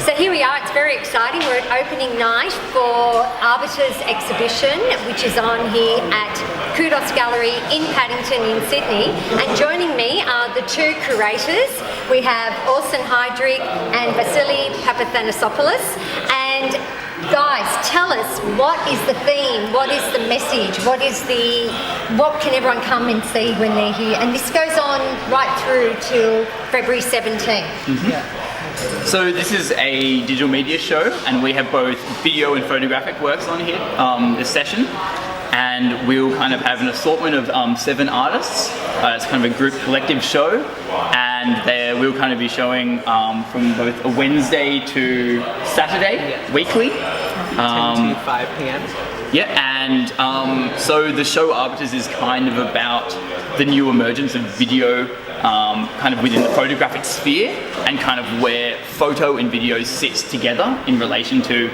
So here we are, it's very exciting. We're at opening night for ARBITERS exhibition, which is on here at Kudos Gallery in Paddington in Sydney. And joining me are the two curators. We have Orson Heidrich and Vasili Papathanasopoulos. And guys, tell us, what is the theme? What is the message? What can everyone come and see when they're here? And this goes on right through till February 17th. Mm-hmm. Yeah. So this is a digital media show, and we have both video and photographic works on here this session. And we'll kind of have an assortment of 7 artists. It's kind of a group collective show, and we'll kind of be showing from both a Wednesday to Saturday, weekly. 10 to 5 p.m. Yeah, and so the show Arbiters is kind of about the new emergence of video kind of within the photographic sphere, and kind of where photo and video sits together in relation to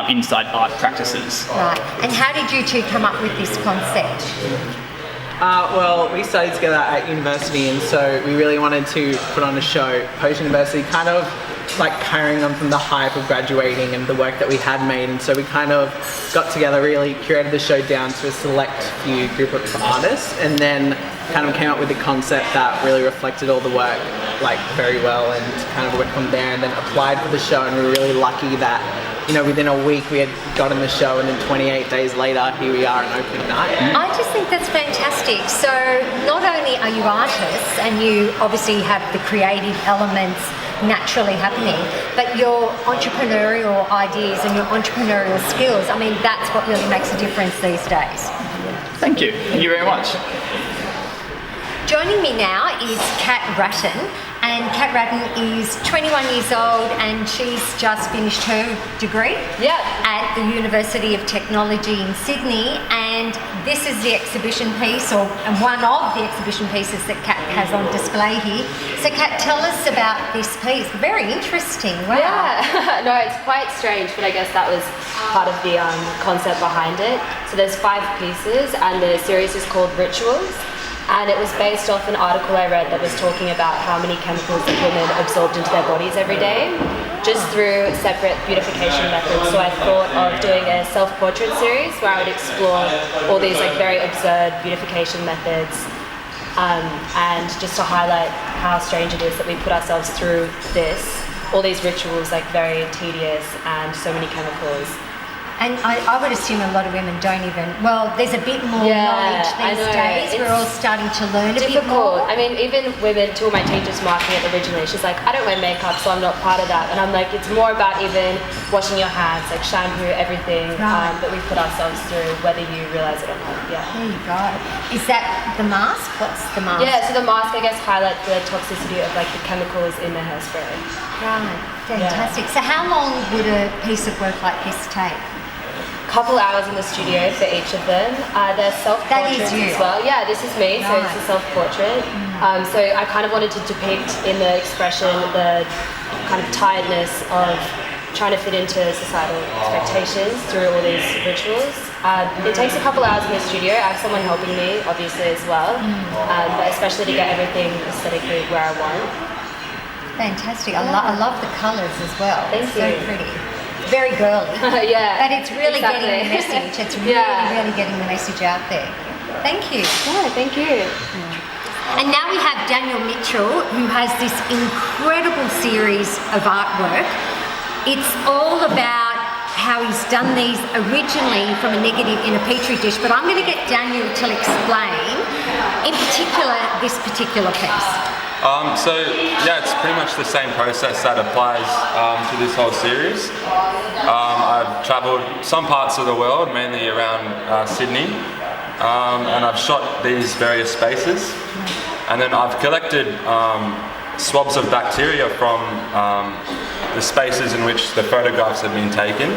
inside art practices. Right, and how did you two come up with this concept? Well, we studied together at university, and so we really wanted to put on a show post-university, kind of like carrying on from the hype of graduating and the work that we had made. And so we kind of got together, really curated the show down to a select few group of artists, and then kind of came up with a concept that really reflected all the work like very well, and kind of went from there and then applied for the show. And we were really lucky that, you know, within a week we had gotten the show, and then 28 days later here we are on opening night. I just think that's fantastic. So not only are you artists and you obviously have the creative elements naturally happening, but your entrepreneurial ideas and your entrepreneurial skills, I mean, that's what really makes a difference these days. Thank you. Thank you very much. Joining me now is Wratten, and Wratten is 21 years old, and she's just finished her degree at the University of Technology in Sydney, and this is the exhibition piece, and one of the exhibition pieces that Kat has on display here. So Kat, tell us about this piece. Very interesting. Wow. Yeah, no, it's quite strange, but I guess that was part of the concept behind it. So there's 5 pieces, and the series is called Rituals. And it was based off an article I read that was talking about how many chemicals that women absorbed into their bodies every day, just through separate beautification methods. So I thought of doing a self-portrait series where I would explore all these like very absurd beautification methods, and just to highlight how strange it is that we put ourselves through all these rituals, like very tedious and so many chemicals. And I would assume a lot of women don't even, well, there's a bit more knowledge these days. We're all starting to learn a bit more. I mean, even women, two of my teachers marking it originally, she's like, I don't wear makeup, so I'm not part of that. And I'm like, it's more about even washing your hands, like shampoo, everything that we put ourselves through, whether you realise it or not. Yeah. There you go. Is that the mask? What's the mask? Yeah, so the mask, I guess, highlights the toxicity of like the chemicals in the hairspray. Right, fantastic. So how long would a piece of work like this take? Couple hours in the studio for each of them. They're self-portraits as well. Yeah, this is me, so it's a self-portrait. So I kind of wanted to depict in the expression the kind of tiredness of trying to fit into societal expectations through all these rituals. It takes a couple hours in the studio. I have someone helping me, obviously, as well, but especially to get everything aesthetically where I want. Fantastic. I love the colours as well. Thank you. So pretty. Very girly. Yeah. But it's really getting the message. It's really getting the message out there. Thank you. Yeah, thank you. And now we have Daniel Mitchell, who has this incredible series of artwork. It's all about how he's done these originally from a negative in a petri dish, but I'm going to get Daniel to explain, in particular, this particular piece. So yeah, it's pretty much the same process that applies to this whole series. I've travelled some parts of the world, mainly around Sydney, and I've shot these various spaces, and then I've collected swabs of bacteria from the spaces in which the photographs have been taken,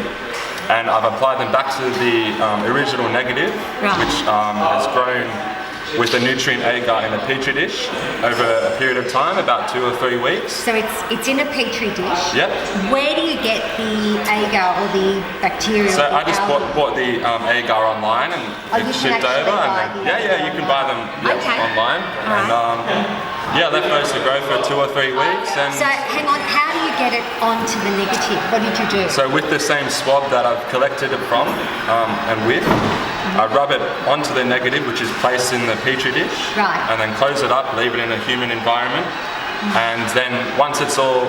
and I've applied them back to the original negative, which has grown with the nutrient agar in a petri dish over a period of time, about 2 or 3 weeks. So it's in a petri dish. Yep. Where do you get the agar or the bacteria? So I just bought the agar online, and it's shipped over. And then, you can buy them online. And Yeah, left those to grow for 2 or 3 weeks. And So hang on, how do you get it onto the negative? What did you do? so with the same swab that I've collected it from and with, I rub it onto the negative, which is placed in the petri dish, Right. and then close it up, leave it in a human environment, and then once it's all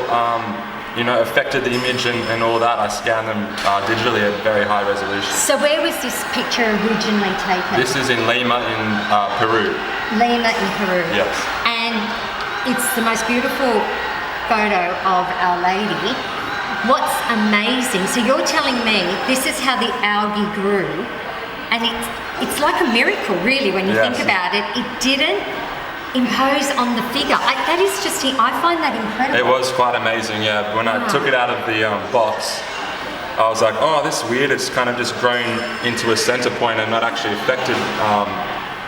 affected the image and all that, I scan them digitally at very high resolution. So where was this picture originally taken? This is in Lima in Peru. Lima in Peru. Yes. And it's the most beautiful photo of Our Lady. What's amazing, so you're telling me this is how the algae grew, and it's like a miracle really when you think about it. It didn't impose on the figure. That is just, I find that incredible. It was quite amazing, yeah. When I took it out of the box, I was like, oh, this is weird. It's kind of just grown into a center point and not actually affected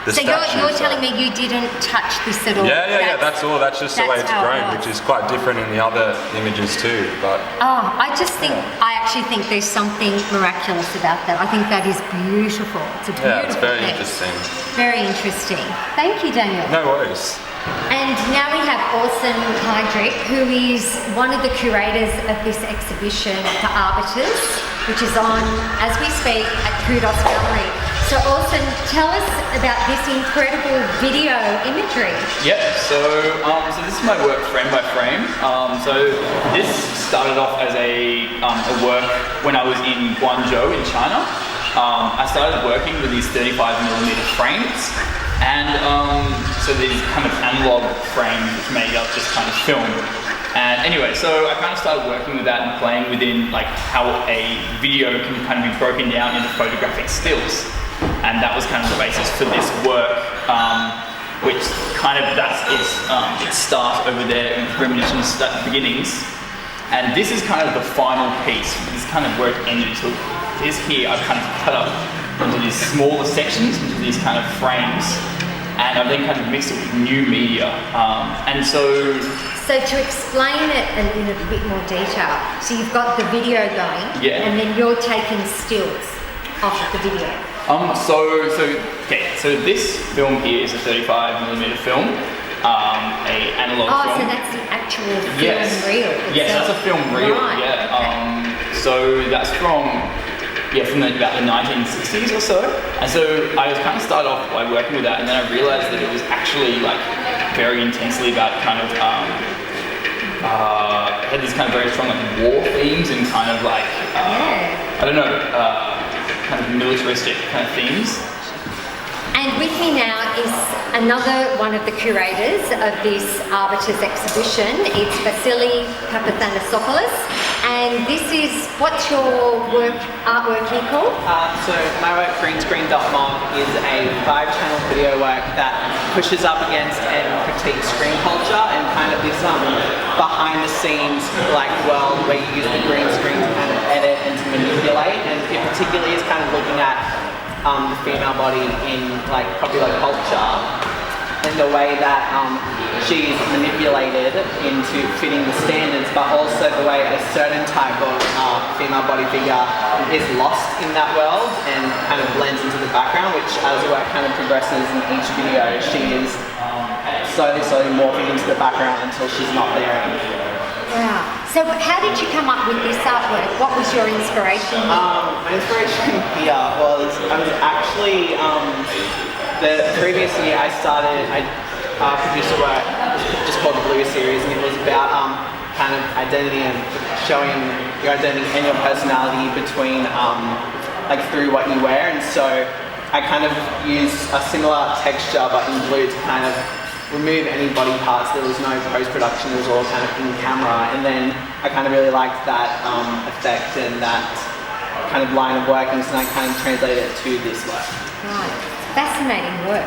the So statue. you're telling me you didn't touch this at all? Yeah, that's all. That's just the way it's grown, which is quite different in the other images too. But I actually think there's something miraculous about that. I think that is beautiful. It's a beautiful it's very piece. interesting. Very interesting. Thank you, Daniel. No worries. And now we have Orson Heidrich, who is one of the curators of this exhibition for Arbiters, which is on, as we speak, at Kudos Gallery. So Orson, tell us about this incredible video imagery. Yep, so this is my work frame by frame. So this started off as a work when I was in Guangzhou in China. I started working with these 35mm frames, and so these kind of analog frames which made up this kind of film. And anyway, so I kind of started working with that and playing within like how a video can kind of be broken down into photographic stills. And that was kind of the basis for this work, which kind of that's its start over there in Reminiscence Beginnings. And this is kind of the final piece. This is kind of where it ended. So this here I've kind of cut up into these smaller sections, into these kind of frames, and I've then kind of mixed it with new media. And so to explain it in a bit more detail, so you've got the video going, and then you're taking stills off the video. So this film here is a 35mm film, a analog film. Oh, so that's the actual film reel itself. Yes, that's a film reel. Right. Yeah. So that's from about the 1960s or so. And so I was kind of started off by working with that, and then I realized that it was actually like very intensely about kind of had these kind of very strong like war themes and kind of like kind of militaristic kind of themes. And with me now is another one of the curators of this Arbiters exhibition. It's Vasili Papathanasopoulos. And this is, what's your artwork here called? So my work, greenscreen.mob, is a 5-channel video work that pushes up against and critiques screen culture and kind of this behind the scenes like world where you use the green screen to kind of edit and to manipulate. And it particularly is kind of looking at the female body in like popular culture and the way that she's manipulated into fitting the standards, but also the way a certain type of female body figure is lost in that world and kind of blends into the background, which as the work kind of progresses in each video, she is slowly morphing into the background until she's not there anymore. Wow. So how did you come up with this artwork? What was your inspiration? My inspiration here was, I was actually, the previous year I produced a work just called the Blue Series, and it was about kind of identity and showing your identity and your personality between, like through what you wear. And so I kind of used a similar texture but in blue to kind of remove any body parts. There was no post-production, it was all kind of in camera, and then I kind of really liked that effect and that kind of line of working, so I kind of translated it to this work. Right, fascinating work.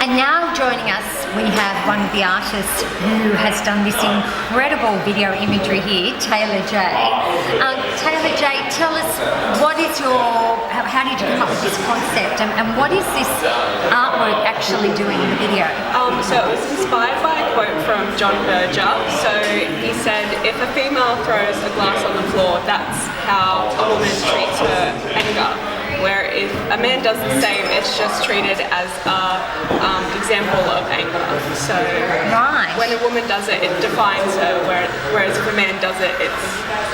And now joining us, we have one of the artists who has done this incredible video imagery here, Tayla J. Tayla J, tell us, how did you come up with this concept, and what is this artwork actually doing in the video? So it was inspired by a quote from John Berger. So he said, if a female throws a glass on the floor, that's how a woman treats her anger. where if a man does the same, it's just treated as a example of anger. So Right. when a woman does it, it defines her, whereas if a man does it, it's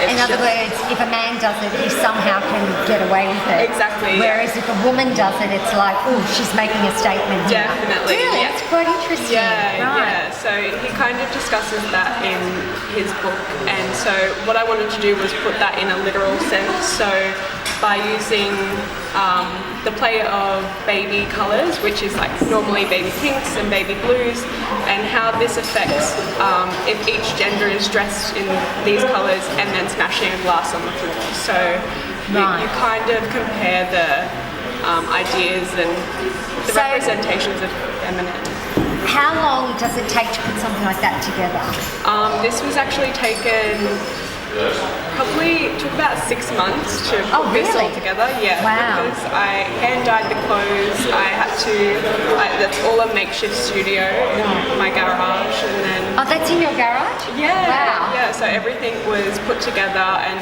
In other just- words, if a man does it, he somehow can get away with it. Exactly, yeah. Whereas if a woman does it, it's like, oh, she's making a statement here. Definitely, Really? yeah. It's quite interesting. Yeah, Right. yeah. So he kind of discusses that in his book, and so what I wanted to do was put that in a literal sense. So by using the play of baby colours, which is like normally baby pinks and baby blues, and how this affects if each gender is dressed in these colours and then smashing a glass on the floor. So Right. you kind of compare the ideas and the So- representations of feminine. How long does it take to put something like that together? This was actually taken, probably took about 6 months to Oh, put this all really? together. Yeah, Wow. because I hand dyed the clothes. I had to. That's all a makeshift studio in my garage, and then Oh, that's in your garage? yeah, Wow. yeah. So everything was put together, and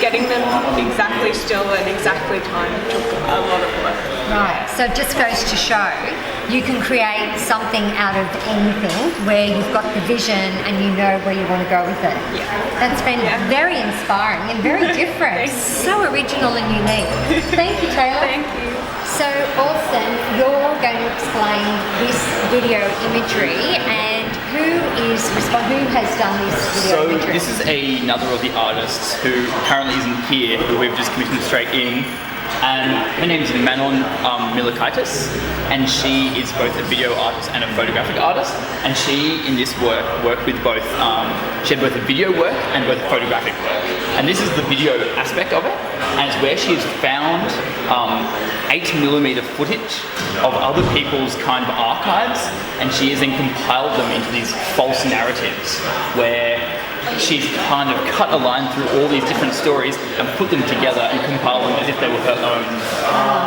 getting them exactly still and exactly timed took a lot of work. Right. So it just goes to show you can create something out of anything where you've got the vision and you know where you want to go with it. Yeah. That's been Yeah. very inspiring and very different. So original and unique. Thank you, Tayla. Thank you. So, Orson, you're going to explain this video imagery and who has done this video So imagery? this is another of the artists who currently isn't here, who we've just commissioned straight in. And her name is Manon Milakaitis, and she is both a video artist and a photographic artist. And she, in this worked with both, she had both a video work and both photographic work. And this is the video aspect of it, and it's where she has found 8mm footage of other people's kind of archives, and she has then compiled them into these false narratives where she's kind of cut a line through all these different stories and put them together and compiled them as if they were her own,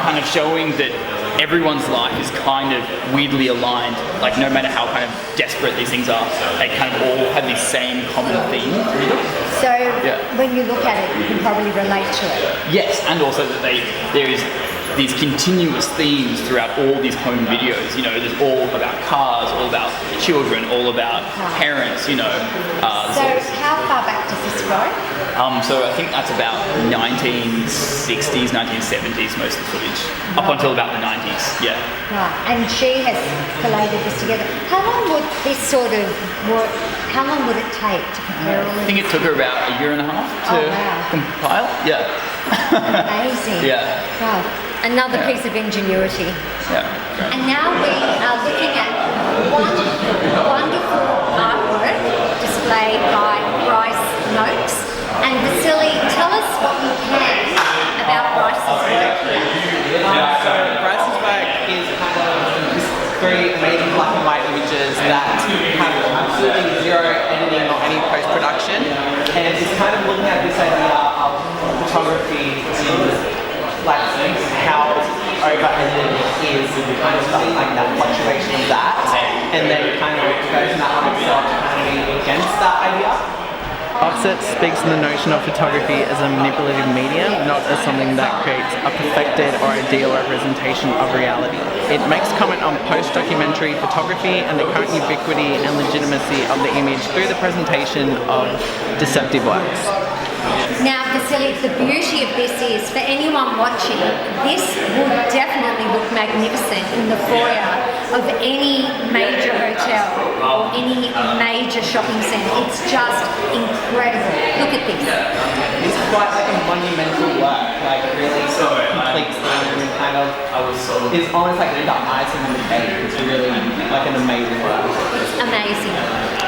kind of showing that everyone's life is kind of weirdly aligned, like no matter how kind of desperate these things are, they kind of all have the same common theme through them. So, Yeah. when you look at it, you can probably relate to it. Yes, and also that there is these continuous themes throughout all these home videos. You know, there's all about cars, all about children, all about parents. You know. So, how far back does this go? So I think that's about 1960s, 1970s, most of the footage, up until about the 90s. Yeah. Right, and she has collated this together. How long would this sort of work? How long would it take to prepare all I of think this? it took her about a year and a half to Oh, wow. compile. Yeah. Amazing. Yeah. Wow. Another piece of ingenuity. Yeah. Great. And now we are looking at wonderful artwork displayed by Bryce Noakes. And Vasili, tell us what you can about Bryce's work here. So Bryce's work is kind of these three amazing black and white images that have absolutely zero editing or any post-production, and it's kind of looking at this idea of photography in like how over-edited it is and kind of stuff like that, fluctuation of that, and then kind of version that on itself to kind of be against that idea. Offset speaks to the notion of photography as a manipulative medium, not as something that creates a perfected or ideal representation of reality. It makes comment on post-documentary photography and the current ubiquity and legitimacy of the image through the presentation of deceptive works. Now, Vasili, the beauty of this is, for anyone watching, this would definitely look magnificent in the foyer of any major hotel or any major shopping centre. It's just incredible. Look at this. It's quite like a monumental work, like really sort of completes and kind of it's almost like the icing on the cake. It's really like an amazing work. It's amazing.